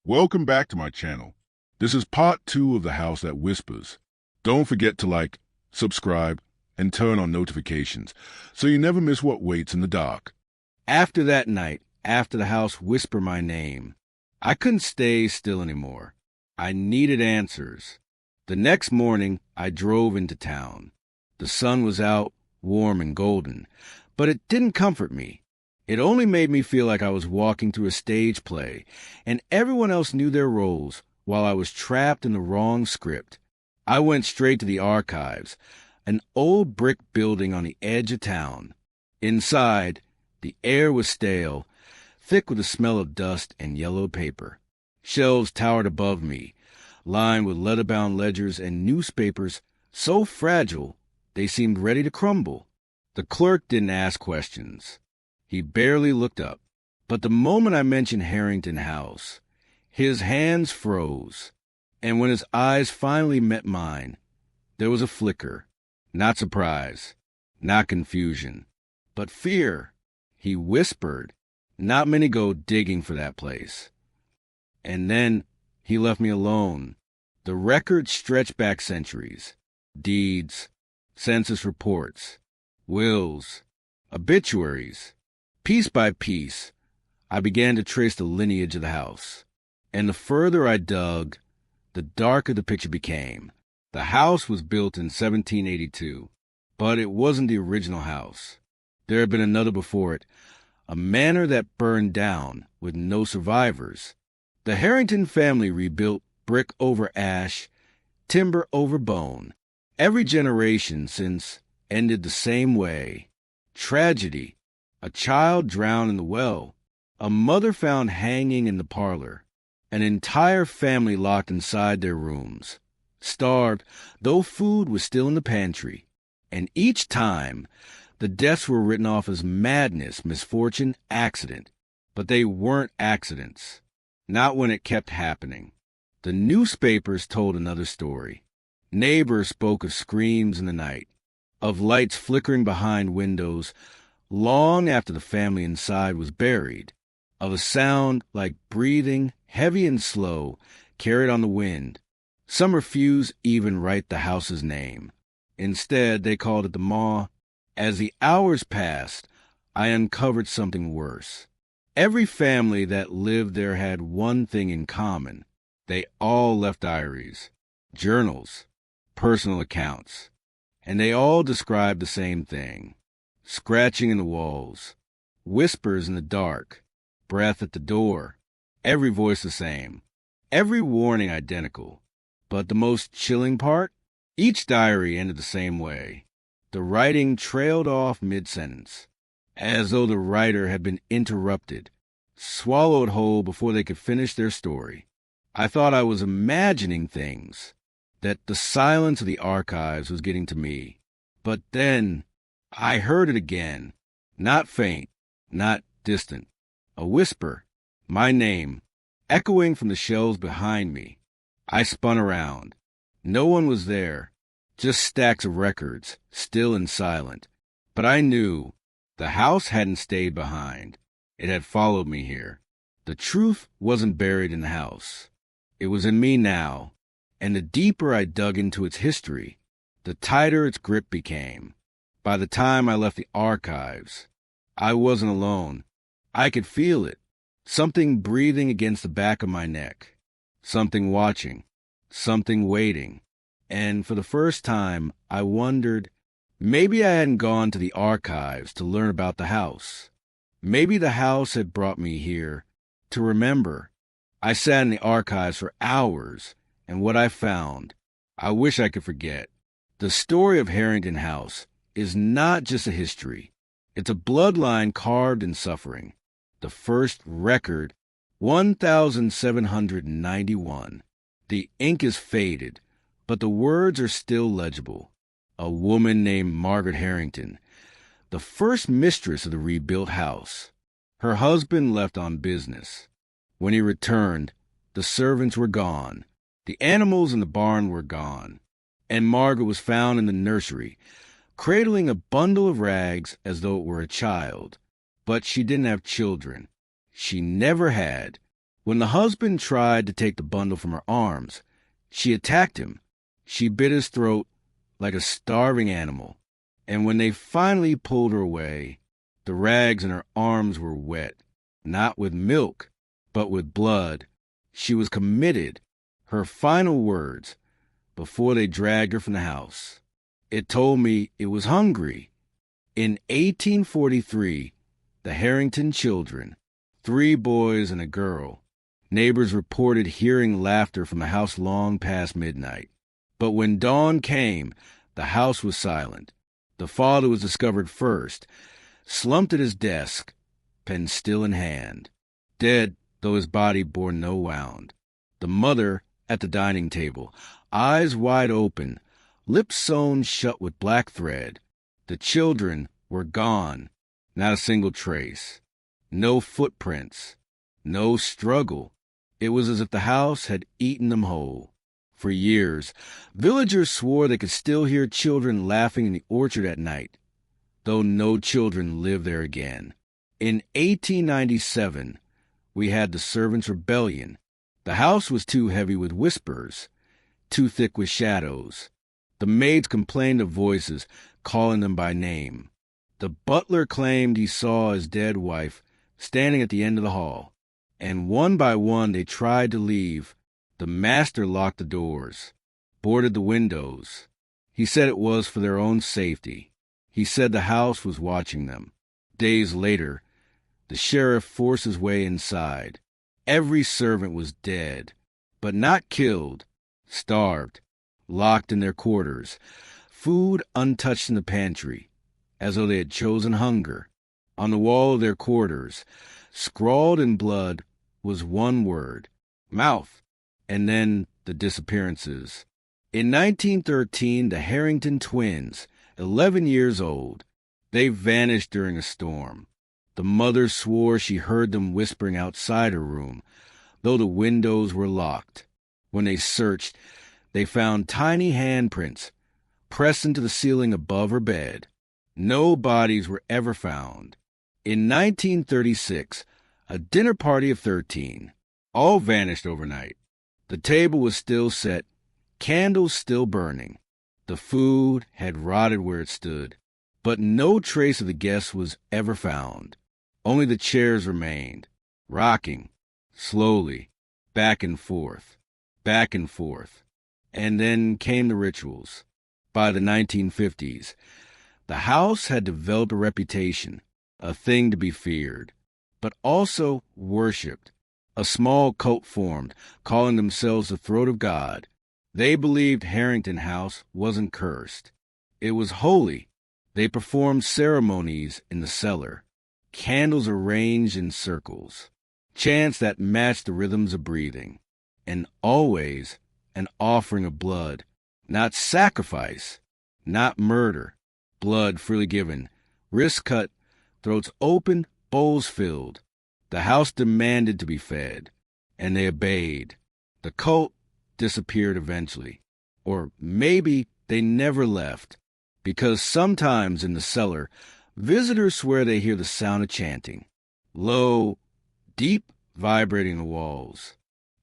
Welcome back to my channel. This is part 2 of The House That Whispers. Don't forget to like, subscribe, and turn on notifications so you never miss what waits in the dark. After that night, after the house whispered my name, I couldn't stay still anymore. I needed answers. The next morning, I drove into town. The sun was out, warm and golden, but it didn't comfort me. It only made me feel like I was walking through a stage play, and everyone else knew their roles while I was trapped in the wrong script. I went straight to the archives, an old brick building on the edge of town. Inside, the air was stale, thick with the smell of dust and yellow paper. Shelves towered above me, lined with leather-bound ledgers and newspapers so fragile they seemed ready to crumble. The clerk didn't ask questions. He barely looked up. But the moment I mentioned Harrington House, his hands froze, and when his eyes finally met mine, there was a flicker. Not surprise, not confusion, but fear. He whispered, "Not many go digging for that place." And then he left me alone. The records stretched back centuries. Deeds, census reports, wills, obituaries. Piece by piece, I began to trace the lineage of the house. And the further I dug, the darker the picture became. The house was built in 1782, but it wasn't the original house. There had been another before it, a manor that burned down with no survivors. The Harrington family rebuilt brick over ash, timber over bone. Every generation since ended the same way. Tragedy. A child drowned in the well. A mother found hanging in the parlor. An entire family locked inside their rooms. Starved, though food was still in the pantry. And each time, the deaths were written off as madness, misfortune, accident. But they weren't accidents. Not when it kept happening. The newspapers told another story. Neighbors spoke of screams in the night, of lights flickering behind windows long after the family inside was buried, of a sound like breathing, heavy and slow, carried on the wind. Some refused even write the house's name. Instead, they called it the Maw. As the hours passed, I uncovered something worse. Every family that lived there had one thing in common. They all left diaries, journals, personal accounts, and they all described the same thing. Scratching in the walls, whispers in the dark, breath at the door, every voice the same, every warning identical. But the most chilling part? Each diary ended the same way. The writing trailed off mid-sentence, as though the writer had been interrupted, swallowed whole before they could finish their story. I thought I was imagining things, that the silence of the archives was getting to me. But then I heard it again, not faint, not distant, a whisper, my name, echoing from the shelves behind me. I spun around. No one was there, just stacks of records, still and silent. But I knew the house hadn't stayed behind. It had followed me here. The truth wasn't buried in the house. It was in me now, and the deeper I dug into its history, the tighter its grip became. By the time I left the archives, I wasn't alone. I could feel it. Something breathing against the back of my neck. Something watching. Something waiting. And for the first time, I wondered, maybe I hadn't gone to the archives to learn about the house. Maybe the house had brought me here to remember. I sat in the archives for hours, and what I found, I wish I could forget. The story of Harrington House is not just a history. It's a bloodline carved in suffering. The first record, 1791. The ink is faded, but the words are still legible. A woman named Margaret Harrington, the first mistress of the rebuilt house. Her husband left on business. When he returned, the servants were gone. The animals in the barn were gone. And Margaret was found in the nursery, cradling a bundle of rags as though it were a child. But she didn't have children. She never had. When the husband tried to take the bundle from her arms, she attacked him. She bit his throat like a starving animal. And when they finally pulled her away, the rags in her arms were wet, not with milk, but with blood. She was committed. Her final words, before they dragged her from the house. It told me it was hungry. In 1843, the Harrington children, 3 boys and a girl, neighbors reported hearing laughter from the house long past midnight. But when dawn came, the house was silent. The father was discovered first, slumped at his desk, pen still in hand, dead though his body bore no wound. The mother at the dining table, eyes wide open, lips sewn shut with black thread. The children were gone, not a single trace, no footprints, no struggle. It was as if the house had eaten them whole. For years, villagers swore they could still hear children laughing in the orchard at night, though no children lived there again. In 1897, we had the servants' rebellion. The house was too heavy with whispers, too thick with shadows. The maids complained of voices calling them by name. The butler claimed he saw his dead wife standing at the end of the hall, and one by one they tried to leave. The master locked the doors, boarded the windows. He said it was for their own safety. He said the house was watching them. Days later, the sheriff forced his way inside. Every servant was dead, but not killed, starved, locked in their quarters, food untouched in the pantry, as though they had chosen hunger. On the wall of their quarters, scrawled in blood, was one word, mouth, and then the disappearances. In 1913, the Harrington twins, 11 years old, they vanished during a storm. The mother swore she heard them whispering outside her room, though the windows were locked. When they searched, they found tiny handprints pressed into the ceiling above her bed. No bodies were ever found. In 1936, a dinner party of 13, all vanished overnight. The table was still set, candles still burning. The food had rotted where it stood, but no trace of the guests was ever found. Only the chairs remained, rocking, slowly, back and forth, back and forth. And then came the rituals. By the 1950s, the house had developed a reputation, a thing to be feared, but also worshipped. A small cult formed, calling themselves the Throat of God. They believed Harrington House wasn't cursed. It was holy. They performed ceremonies in the cellar, candles arranged in circles, chants that matched the rhythms of breathing, and always an offering of blood, not sacrifice, not murder, blood freely given, wrists cut, throats open, bowls filled. The house demanded to be fed, and they obeyed. The cult disappeared eventually, or maybe they never left, because sometimes in the cellar, visitors swear they hear the sound of chanting, low, deep, vibrating the walls.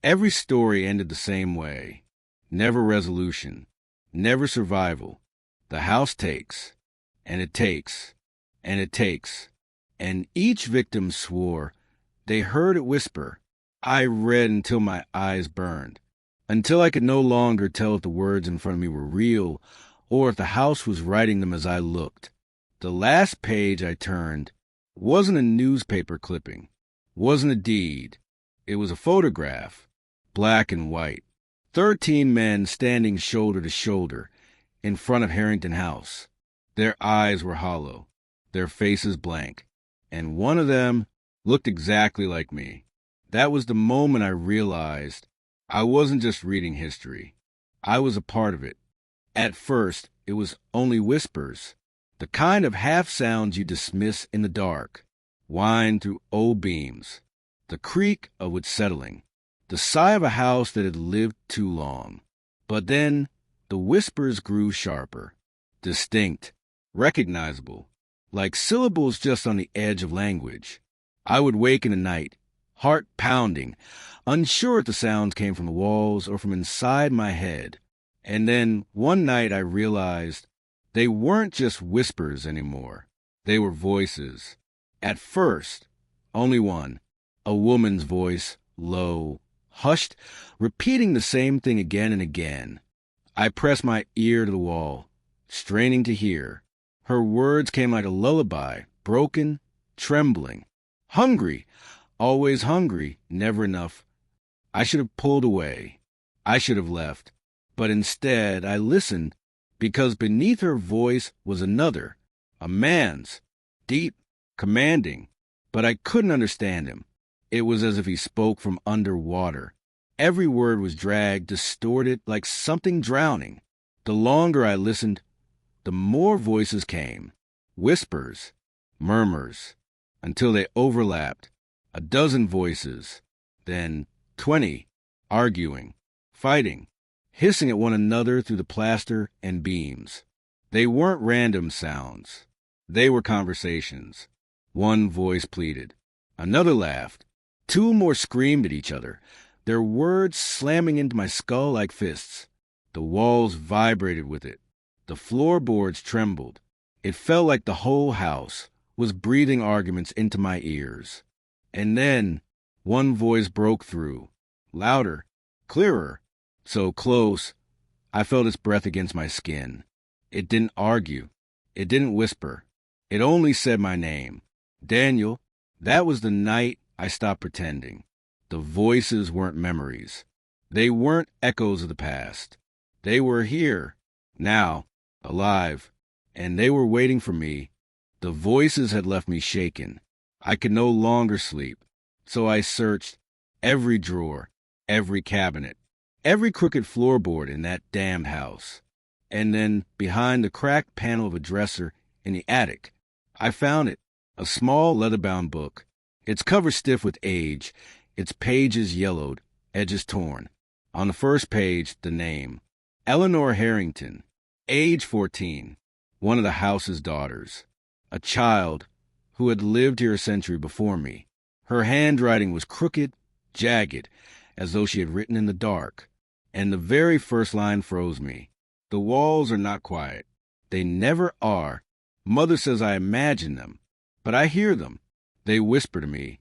Every story ended the same way. Never resolution, never survival. The house takes, and it takes, and it takes, and each victim swore they heard it whisper. I read until my eyes burned, until I could no longer tell if the words in front of me were real or if the house was writing them as I looked. The last page I turned wasn't a newspaper clipping, wasn't a deed. It was a photograph, black and white. 13 men standing shoulder to shoulder in front of Harrington House. Their eyes were hollow, their faces blank, and one of them looked exactly like me. That was the moment I realized I wasn't just reading history. I was a part of it. At first, it was only whispers, the kind of half sounds you dismiss in the dark, wind through old beams, the creak of wood settling, the sigh of a house that had lived too long. But then the whispers grew sharper, distinct, recognizable, like syllables just on the edge of language. I would wake in the night, heart pounding, unsure if the sounds came from the walls or from inside my head. And then one night I realized they weren't just whispers anymore. They were voices. At first, only one, a woman's voice, low, hushed, repeating the same thing again and again. I pressed my ear to the wall, straining to hear. Her words came like a lullaby, broken, trembling. Hungry, always hungry, never enough. I should have pulled away. I should have left. But instead, I listened because beneath her voice was another, a man's, deep, commanding. But I couldn't understand him. It was as if he spoke from underwater. Every word was dragged, distorted, like something drowning. The longer I listened, the more voices came. Whispers, murmurs, until they overlapped. A dozen voices, then 20, arguing, fighting, hissing at one another through the plaster and beams. They weren't random sounds. They were conversations. One voice pleaded. Another laughed. Two more screamed at each other, their words slamming into my skull like fists. The walls vibrated with it. The floorboards trembled. It felt like the whole house was breathing arguments into my ears. And then one voice broke through, louder, clearer, so close I felt its breath against my skin. It didn't argue. It didn't whisper. It only said my name. Daniel. That was the night I stopped pretending. The voices weren't memories. They weren't echoes of the past. They were here, now, alive, and they were waiting for me. The voices had left me shaken. I could no longer sleep, so I searched every drawer, every cabinet, every crooked floorboard in that damned house. And then, behind the cracked panel of a dresser in the attic, I found it, a small leather-bound book, its cover stiff with age, its pages yellowed, edges torn. On the first page, the name, Eleanor Harrington, age 14, one of the house's daughters, a child who had lived here a century before me. Her handwriting was crooked, jagged, as though she had written in the dark, and the very first line froze me. The walls are not quiet. They never are. Mother says I imagine them, but I hear them. They whisper to me.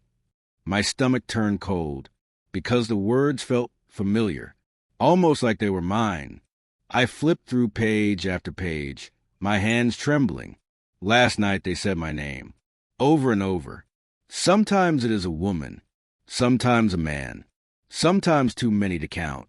My stomach turned cold, because the words felt familiar, almost like they were mine. I flipped through page after page, my hands trembling. Last night they said my name, over and over. Sometimes it is a woman, sometimes a man, sometimes too many to count.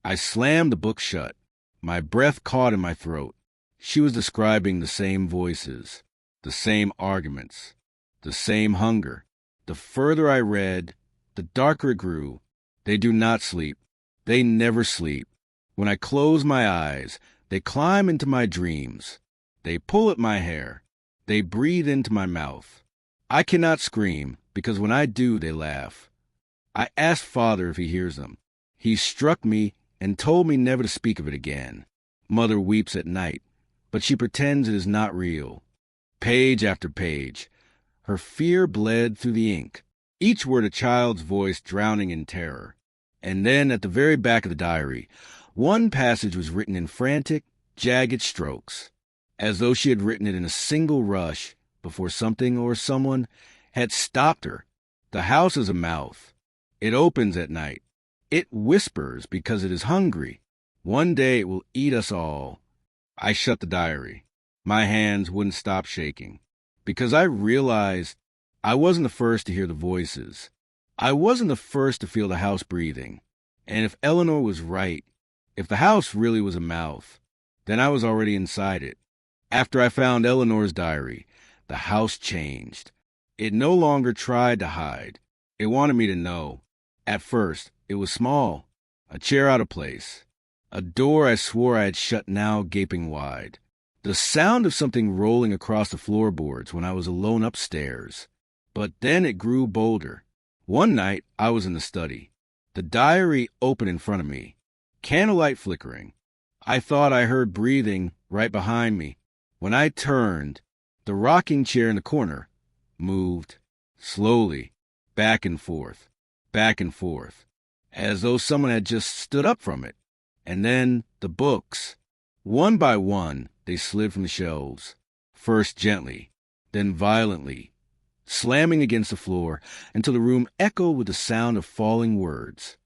I slammed the book shut. My breath caught in my throat. She was describing the same voices, the same arguments, the same hunger. The further I read, the darker it grew. They do not sleep. They never sleep. When I close my eyes, they climb into my dreams. They pull at my hair. They breathe into my mouth. I cannot scream, because when I do, they laugh. I asked Father if he hears them. He struck me and told me never to speak of it again. Mother weeps at night, but she pretends it is not real. Page after page, her fear bled through the ink, each word a child's voice drowning in terror. And then at the very back of the diary, one passage was written in frantic, jagged strokes, as though she had written it in a single rush before something or someone had stopped her. The house is a mouth. It opens at night. It whispers because it is hungry. One day it will eat us all. I shut the diary. My hands wouldn't stop shaking, because I realized I wasn't the first to hear the voices. I wasn't the first to feel the house breathing. And if Eleanor was right, if the house really was a mouth, then I was already inside it. After I found Eleanor's diary, the house changed. It no longer tried to hide. It wanted me to know. At first, it was small, a chair out of place, a door I swore I had shut now gaping wide, the sound of something rolling across the floorboards when I was alone upstairs. But then it grew bolder. One night, I was in the study, the diary open in front of me, candlelight flickering. I thought I heard breathing right behind me. When I turned, the rocking chair in the corner moved slowly back and forth. back and forth, as though someone had just stood up from it. And then the books. One by one, they slid from the shelves, first gently, then violently, slamming against the floor until the room echoed with the sound of falling words.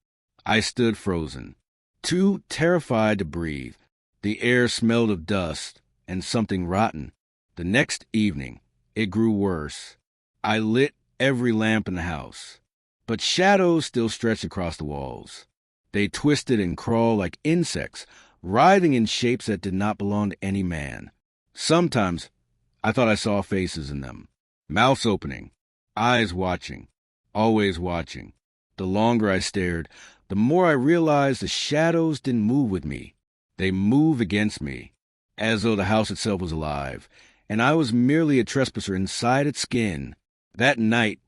I stood frozen, too terrified to breathe. The air smelled of dust and something rotten. The next evening, it grew worse. I lit every lamp in the house, but shadows still stretched across the walls. They twisted and crawled like insects, writhing in shapes that did not belong to any man. Sometimes I thought I saw faces in them, mouths opening, eyes watching, always watching. The longer I stared, the more I realized the shadows didn't move with me. They moved against me, as though the house itself was alive, and I was merely a trespasser inside its skin. That night,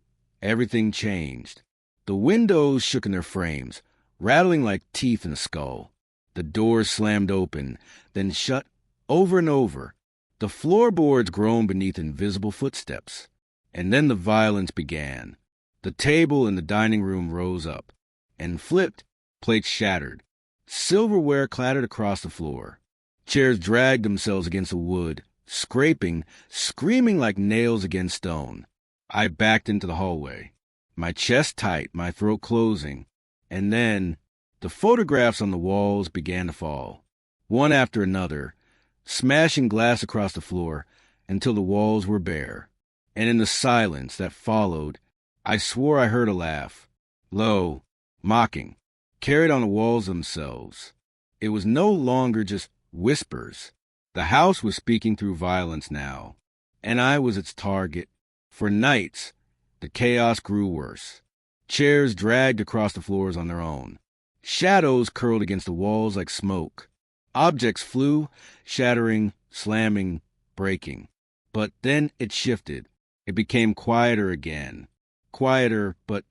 everything changed. The windows shook in their frames, rattling like teeth in a skull. The doors slammed open, then shut over and over. The floorboards groaned beneath invisible footsteps. And then the violence began. The table in the dining room rose up and flipped, plates shattered. Silverware clattered across the floor. Chairs dragged themselves against the wood, scraping, screaming like nails against stone. I backed into the hallway, my chest tight, my throat closing. And then the photographs on the walls began to fall, one after another, smashing glass across the floor until the walls were bare. And in the silence that followed, I swore I heard a laugh, low, mocking, carried on the walls themselves. It was no longer just whispers. The house was speaking through violence now, and I was its target. For nights, the chaos grew worse. Chairs dragged across the floors on their own. Shadows curled against the walls like smoke. Objects flew, shattering, slamming, breaking. But then it shifted. It became quieter again. Quieter, but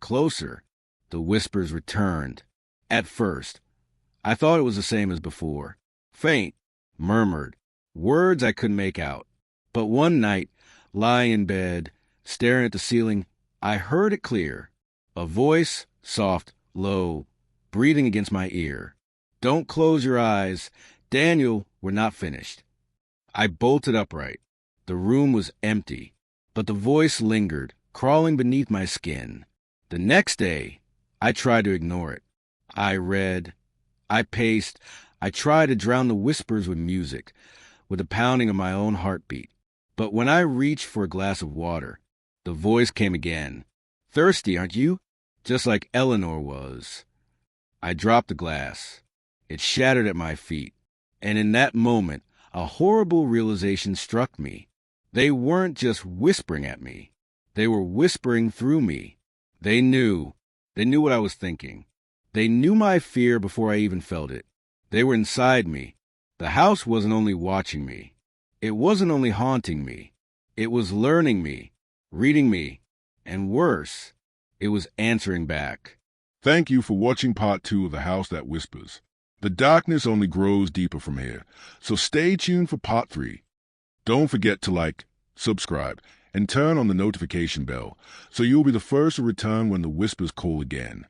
closer. The whispers returned. At first, I thought it was the same as before. Faint, murmured, words I couldn't make out. But one night, lying in bed, staring at the ceiling, I heard it clear. A voice, soft, low, breathing against my ear. Don't close your eyes. Daniel, we're not finished. I bolted upright. The room was empty, but the voice lingered, crawling beneath my skin. The next day, I tried to ignore it. I read. I paced. I tried to drown the whispers with music, with the pounding of my own heartbeat. But when I reached for a glass of water, the voice came again. Thirsty, aren't you? Just like Eleanor was. I dropped the glass. It shattered at my feet. And in that moment, a horrible realization struck me. They weren't just whispering at me. They were whispering through me. They knew. They knew what I was thinking. They knew my fear before I even felt it. They were inside me. The house wasn't only watching me. It wasn't only haunting me. It was learning me, reading me, and worse, it was answering back. Thank you for watching part 2 of The House That Whispers. The darkness only grows deeper from here, so stay tuned for part 3. Don't forget to like, subscribe, and turn on the notification bell so you'll be the first to return when the whispers call again.